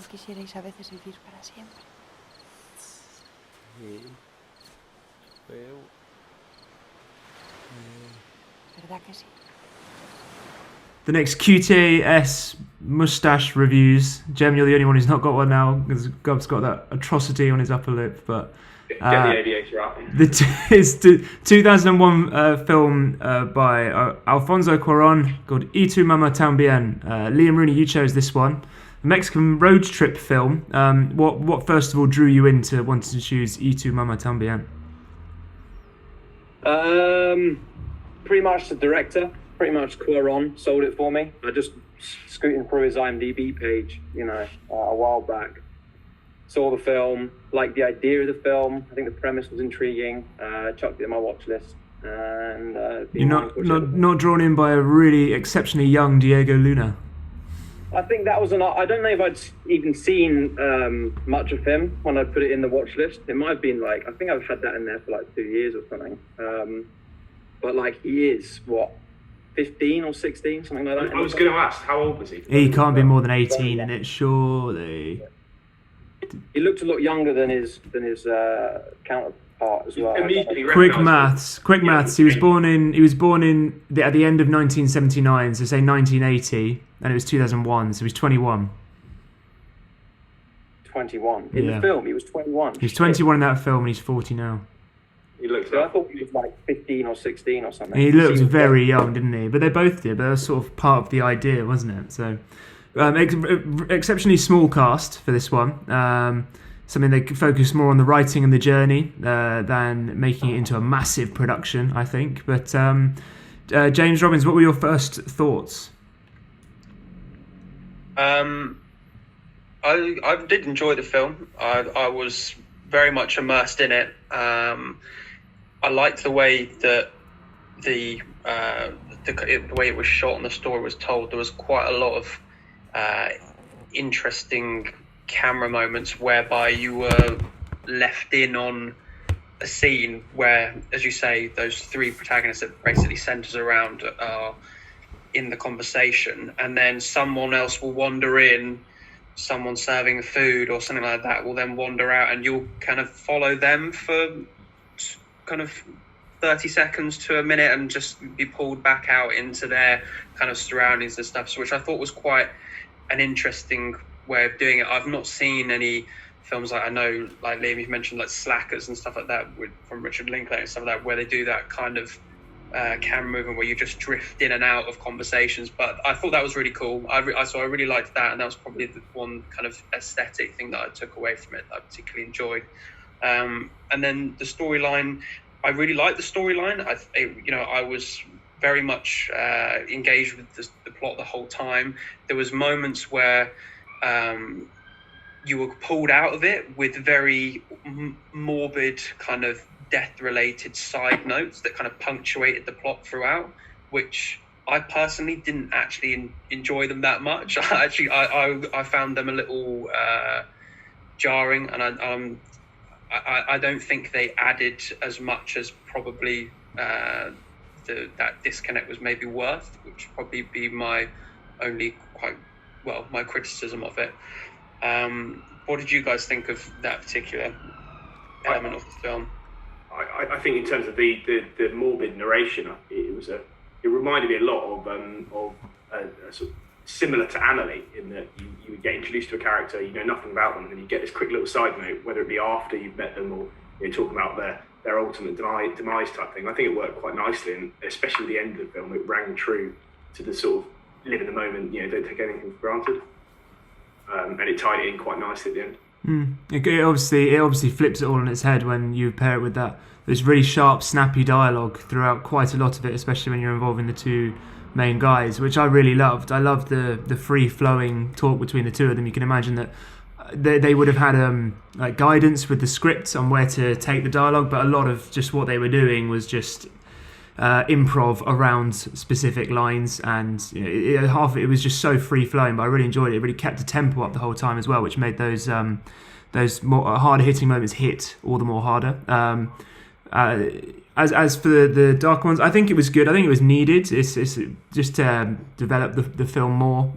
Todos quisierais a veces vivir para siempre. Sí. Pero... ¿Verdad que sí? The next QTAS mustache reviews. Jem, you're the only one who's not got one now because Gob's got that atrocity on his upper lip. But Get the aviator out. it's the 2001 film by Alfonso Cuaron called Y tu mamá también. Liam Rooney, you chose this one. A Mexican road trip film. What first of all drew you into wanting to choose Y tu mamá también? Pretty much the director, pretty much Cuaron sold it for me. I just scooting through his IMDb page, a while back. Saw the film, liked the idea of the film. I think the premise was intriguing. Chucked it in my watch list. And you're not drawn in by a really exceptionally young Diego Luna. I think that was I don't know if I'd even seen much of him when I put it in the watch list. It might have been I think I've had that in there for 2 years or something. But he is 15 or 16, something like that. I was going to ask, how old was he? He can't be more than 18 in it, surely. He looked a lot younger than his counterpart as well. Immediately Quick maths. He was born at the end of 1979, so say 1980, and it was 2001, so he was 21. 21 in the film. He was 21. He was 21 in that film, and he's 40 now. He looks. I thought he was 15 or 16 or something. And he looked very young, didn't he? But they both did. But that was sort of part of the idea, wasn't it? So, exceptionally small cast for this one. Something they could focus more on the writing and the journey than making it into a massive production, I think. But James Robbins, what were your first thoughts? I did enjoy the film. I was very much immersed in it. I liked the way that the way it was shot and the story was told. There was quite a lot of interesting camera moments whereby you were left in on a scene where, as you say, those three protagonists that basically centers around are in the conversation, and then someone else will wander in, someone serving food or something like that will then wander out, and you'll kind of follow them for kind of 30 seconds to a minute and just be pulled back out into their kind of surroundings and stuff, so which I thought was quite an interesting way of doing it. I've not seen any films I know, like Liam, you've mentioned Slackers and stuff like that from Richard Linklater and stuff like that, where they do that kind of camera movement where you just drift in and out of conversations. But I thought that was really cool. I really liked that, and that was probably the one kind of aesthetic thing that I took away from it that I particularly enjoyed. And then the storyline, I really liked the storyline. I was very much engaged with the plot the whole time. There was moments where you were pulled out of it with very morbid kind of death-related side notes that kind of punctuated the plot throughout, which I personally didn't actually enjoy them that much. I found them a little jarring, and I don't think they added as much as probably that disconnect was maybe worth, which would probably be my my criticism of it. What did you guys think of that particular element of the film? I think in terms of the morbid narration, it reminded me a lot of sort of similar to Amelie, in that you would get introduced to a character, you know nothing about them, and you get this quick little side note, whether it be after you've met them or talking about their ultimate demise type thing. I think it worked quite nicely, and especially at the end of the film, it rang true to the sort of live in the moment, don't take anything for granted. And it tied it in quite nicely at the end. It obviously flips it all on its head when you pair it with this really sharp, snappy dialogue throughout quite a lot of it, especially when you're involving the two main guys, which I really loved. I loved the free-flowing talk between the two of them. You can imagine that they would have had guidance with the script on where to take the dialogue, but a lot of just what they were doing was just improv around specific lines, and half of it was just so free flowing. But I really enjoyed it. It really kept the tempo up the whole time as well, which made those more harder hitting moments hit all the more harder. As for the dark ones, I think it was good. I think it was needed. It's just to develop the film more.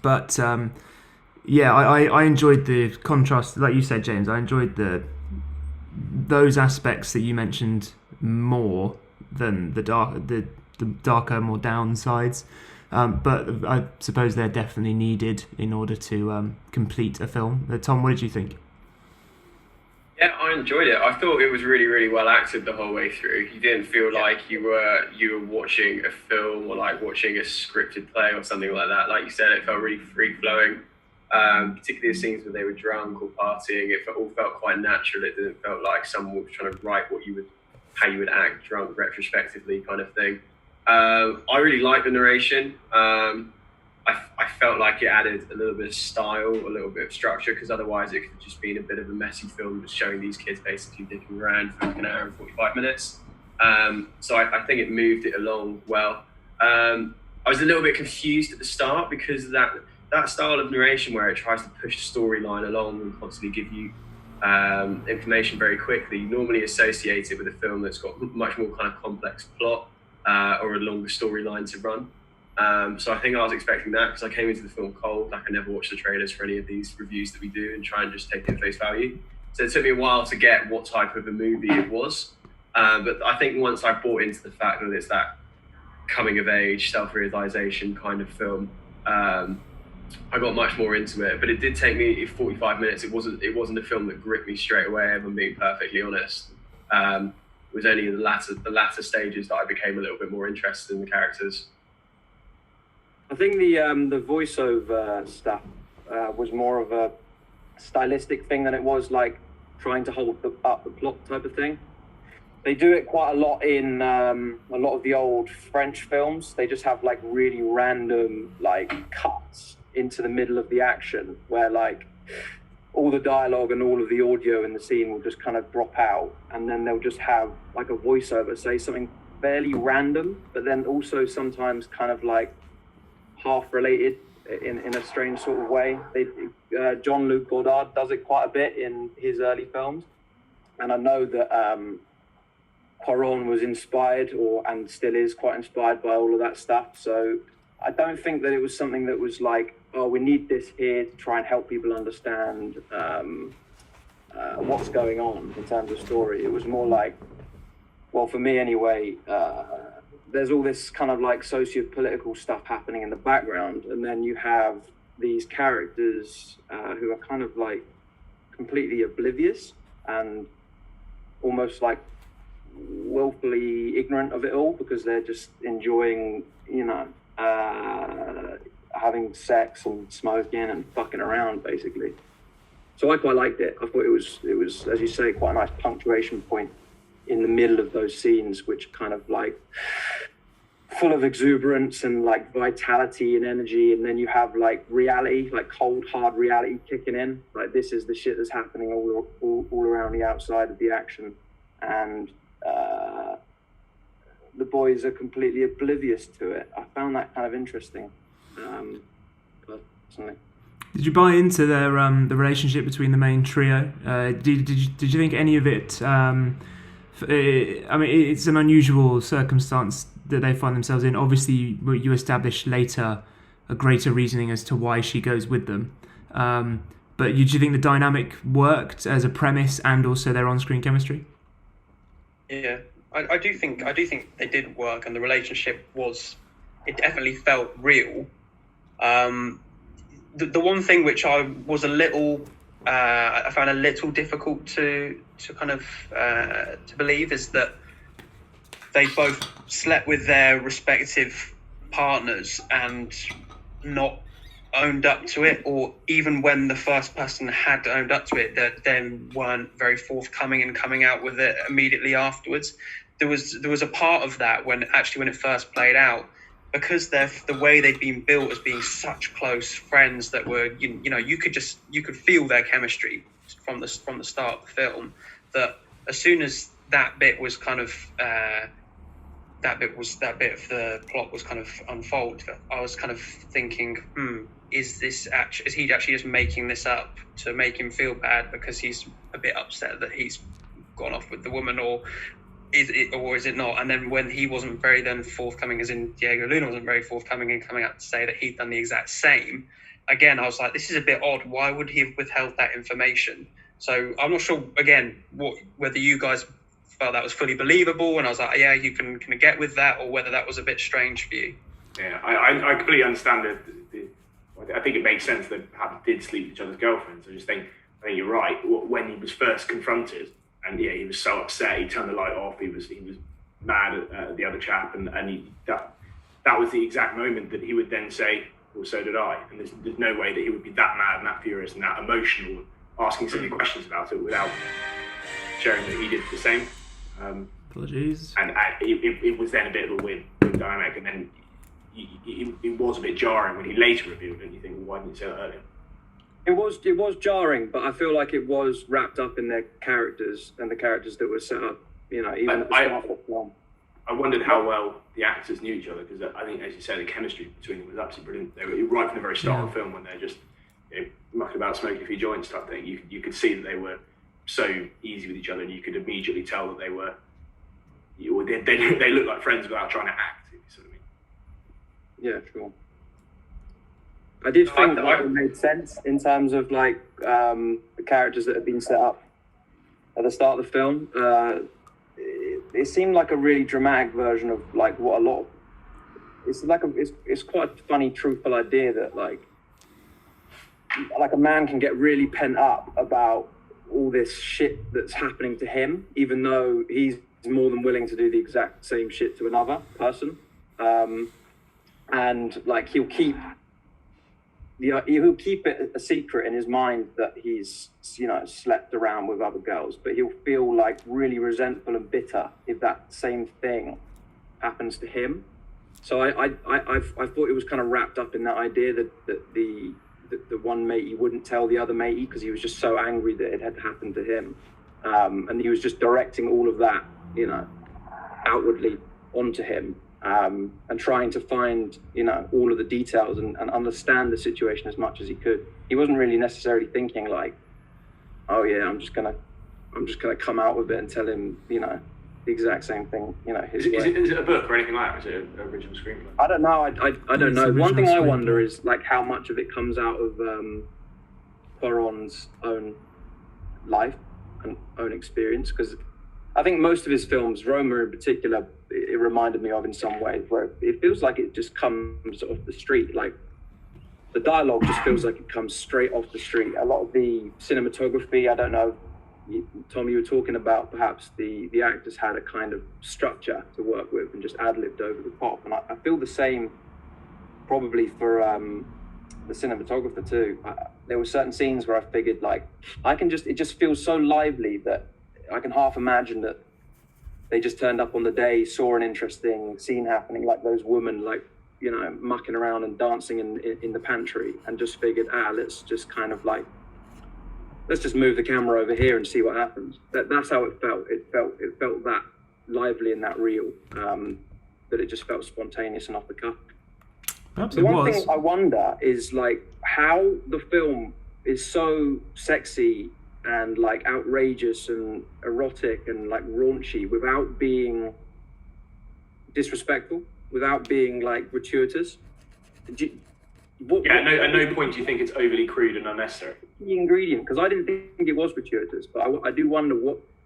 But Yeah, I enjoyed the contrast, like you said, James. I enjoyed those aspects that you mentioned more than the darker, more down sides. But I suppose they're definitely needed in order to complete a film. Tom, what did you think? Yeah, I enjoyed it. I thought it was really, really well acted the whole way through. You didn't feel like you were watching a film or like watching a scripted play or something like that. Like you said, it felt really free flowing. Particularly the scenes where they were drunk or partying, it all felt quite natural. It didn't feel like someone was trying to write how you would act drunk retrospectively, kind of thing. I really liked the narration. I felt like it added a little bit of style, a little bit of structure, because otherwise it could have just been a bit of a messy film just showing these kids basically dicking around for like an hour and 45 minutes. So I think it moved it along well. I was a little bit confused at the start because that style of narration where it tries to push the storyline along and constantly give you information very quickly, you normally associate it with a film that's got much more kind of complex plot or a longer storyline to run. So I think I was expecting that because I came into the film cold. Like I never watched the trailers for any of these reviews that we do and try and just take it at face value. So it took me a while to get what type of a movie it was. But I think once I bought into the fact that it's that coming of age, self-realization kind of film, I got much more into it. But it did take me 45 minutes. It wasn't a film that gripped me straight away, if I'm being perfectly honest. It was only in the latter stages that I became a little bit more interested in the characters. I think the voiceover stuff was more of a stylistic thing than it was like trying to hold up the plot type of thing. They do it quite a lot in a lot of the old French films. They just have like really random like cuts into the middle of the action where like all the dialogue and all of the audio in the scene will just kind of drop out, and then they'll just have like a voiceover say something fairly random, but then also sometimes kind of like half related in a strange sort of way. Jean-Luc Godard does it quite a bit in his early films, and I know that Cuaron was inspired and still is quite inspired by all of that stuff. So I don't think that it was something that was like, oh, we need this here to try and help people understand what's going on in terms of story. It was more like, well, for me anyway, there's all this kind of like socio-political stuff happening in the background, and then you have these characters who are kind of like completely oblivious and almost like willfully ignorant of it all because they're just enjoying, having sex and smoking and fucking around basically. So I quite liked it. I thought it was, as you say, quite a nice punctuation point in the middle of those scenes, which kind of like full of exuberance and like vitality and energy, and then you have like reality, like cold hard reality kicking in. Like this is the shit that's happening all around the outside of the action, and the boys are completely oblivious to it. I found that kind of interesting. Personally. Did you buy into the relationship between the main trio? Did you think any of it? I mean, it's an unusual circumstance that they find themselves in. Obviously, you establish later a greater reasoning as to why she goes with them. But do you think the dynamic worked as a premise and also their on-screen chemistry? Yeah, I do think they did work, and the relationship it definitely felt real. The one thing which I was I found a little difficult to kind of to believe is that they both slept with their respective partners and not owned up to it, or even when the first person had owned up to it, that then weren't very forthcoming and coming out with it immediately afterwards. There was a part of that when it first played out, because the way they'd been built as being such close friends that were you could feel their chemistry from the start of the film. That as soon as that bit was kind of that bit of the plot was kind of unfold, I was kind of thinking, is he actually just making this up to make him feel bad because he's a bit upset that he's gone off with the woman, or is it not? And then when he wasn't very then forthcoming, as in Diego Luna wasn't very forthcoming in coming out to say that he'd done the exact same, again, I was like, this is a bit odd. Why would he have withheld that information? So I'm not sure, again, whether you guys felt that was fully believable, and I was like, yeah, you can get with that, or whether that was a bit strange for you. Yeah, I completely understand I think it makes sense that perhaps did sleep with each other's girlfriends. I think you're right. When he was first confronted, and yeah, he was so upset, he turned the light off. He was mad at the other chap, and that was the exact moment that he would then say, well, so did I. And there's no way that he would be that mad and that furious and that emotional, asking so many questions about it without sharing that he did the same. Apologies. And it was then a bit of a win dynamic, and then it was a bit jarring when he later revealed it. And you think, well, why didn't you say that earlier? It was jarring, but I feel like it was wrapped up in their characters and the characters that were set up. Even at the start of the film. I wondered how well the actors knew each other, because I think, as you said, the chemistry between them was absolutely brilliant. They were right from the very start of the film when they're just mucking about, smoking a few joints type thing. You could see that they were so easy with each other, and you could immediately tell that they looked like friends without trying to act. If you see what I mean? Yeah, sure. I did think that it made sense in terms of like the characters that had been set up at the start of the film. It seemed like a really dramatic version of like what a lot of, it's quite a funny, truthful idea that like a man can get really pent up about all this shit that's happening to him, even though he's more than willing to do the exact same shit to another person. And like he'll keep it a secret in his mind that he's slept around with other girls, but he'll feel like really resentful and bitter if that same thing happens to him. So I thought it was kind of wrapped up in that idea that the one matey wouldn't tell the other matey because he was just so angry that it had happened to him, and he was just directing all of that outwardly onto him. And trying to find, all of the details and understand the situation as much as he could. He wasn't really necessarily thinking like, oh yeah, I'm just gonna come out with it and tell him, the exact same thing, his way. Is it a book or anything like that? Is it an original screenplay? I don't know. I don't know. One thing I wonder is like how much of it comes out of Cuaron's own life and own experience, because I think most of his films, Roma in particular, it reminded me of in some ways, where it feels like it just comes off the street. Like the dialogue just feels like it comes straight off the street. A lot of the cinematography, I don't know, Tom, you were talking about perhaps the actors had a kind of structure to work with and just ad-libbed over the top. And I feel the same probably for the cinematographer too. There were certain scenes where I figured like, it just feels so lively that I can half imagine that they just turned up on the day, saw an interesting scene happening, like those women, like, mucking around and dancing in the pantry, and just figured, let's just kind of like, let's just move the camera over here and see what happens. That's how it felt. It felt that lively and that real, that it just felt spontaneous and off the cuff. Perhaps the one thing I wonder is like how the film is so sexy and like outrageous and erotic and like raunchy without being disrespectful, without being like gratuitous. At no point do you think it's overly crude and unnecessary. Key ingredient, because I didn't think it was gratuitous, but I do wonder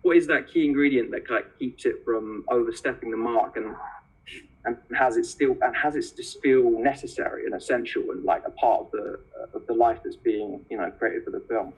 what is that key ingredient that kind of keeps it from overstepping the mark and has it just feel necessary and essential and like a part of the life that's being created for the film.